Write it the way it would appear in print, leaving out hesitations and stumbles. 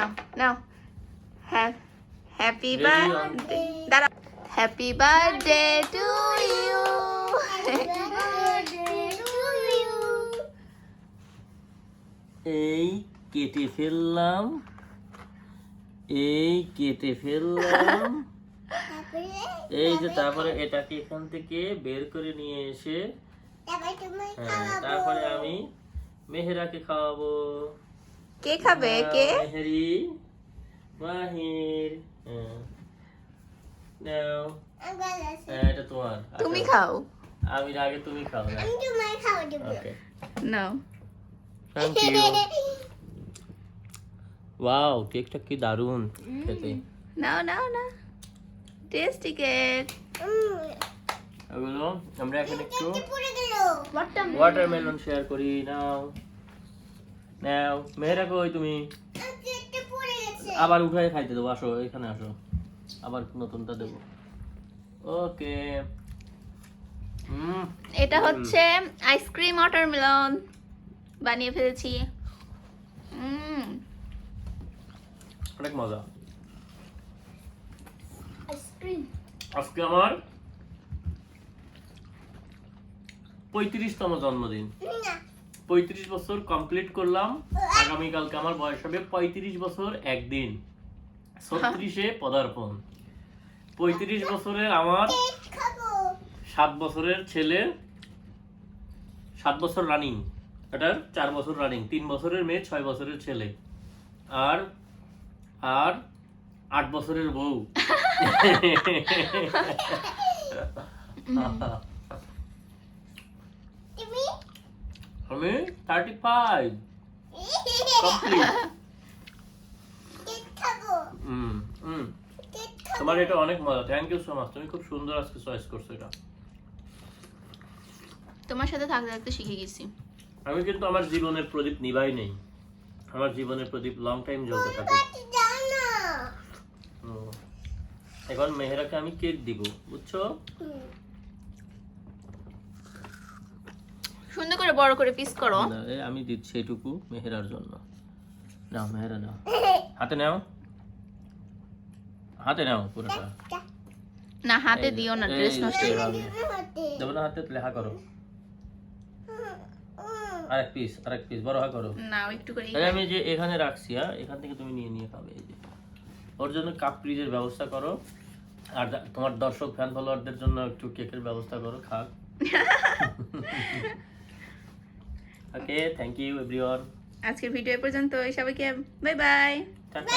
নাও নাও happy Ready birthday দাঁড়াও happy birthday to you এই কেটে ফেললাম, এই কেটে ফেললাম, এই যে তারপরে এটাকে এখান থেকে বের করে নিয়ে এসে তারপরে আমি মেহেরাকে খাওয়াবো। কে খাবে কে মেহেরি মাহির, নাও এটা তোমার, তুমি আচ্ছা, খাও আমি আগে তুমি খাও না। ওকে নাও থ্যাংক ইউ। ওয়াও কেকটা কি দারুণ খেতে। নাও নাও না টেস্টি কেক এগুলো আমরা এখন একটু ওয়াটারমেলন শেয়ার করি। নাও নাও মেহেরা কই তুমি? আবার উঠায় খাইতে দেবো, আসো এখানে আসো, আবার নতুনটা দেবো। ওকে এটা হচ্ছে আইসক্রিম ওয়াটারমেলন বানিয়ে ফেলেছি অনেক মজা। আইসক্রিম আজকে আমার 35তম জন্মদিন, 35 বছর কমপ্লিট করলাম। আগামীকালকে আমার বয়স হবে 35 বছর একদিন, 36-এ পদার্পণ। 35 বছরের আমার 7 বছরের ছেলে, 7 বছর রানিং, এটার 4 বছর রানিং, 3 বছরের মেয়ে, 6 বছরের ছেলে, আর আর 8 বছরের বউ। আমি 35 কমপ্লিট। তোমার এটা অনেক মজা, থ্যাংক ইউ সো মাচ, তুমি খুব সুন্দর আজকে চয়েস করছো এটা। তোমার সাথে থাকতে থাকতে শিখে গেছি। আমি কিন্তু আমার জীবনের প্রদীপ নিভাই নেই, আমার জীবনের প্রদীপ লং টাইম জ্বলতে থাকে। এখন মেহেরাকে আমি কেক দিব, বুঝছো? সুন্দর করে বড় করে পিস করো। আমি দিচ্ছি এটুকু মেহেরার জন্য। নাও মেহেরা নাও, হাতে নাও, হাতে নাও পুরোটা। না হাতে দিও না, ড্রেস নষ্ট হয়ে যাবে। দেবো না হাতে, লেখা করো। আরেক পিস বড় হা করো। না একটু করে আমি যে এখানে রাখছি, এখান থেকে তুমি নিয়ে নিয়ে খাবে। এই যে ওর জন্য কাপ ফ্রিজের ব্যবস্থা করো, আর তোমার দর্শক ফ্যান ফলোয়ারদের জন্য একটু কেকের ব্যবস্থা করো, খাক। Okay thank you everyone. আজকের ভিডিও এ পর্যন্ত, সবাইকে বাই বাই। টাটা।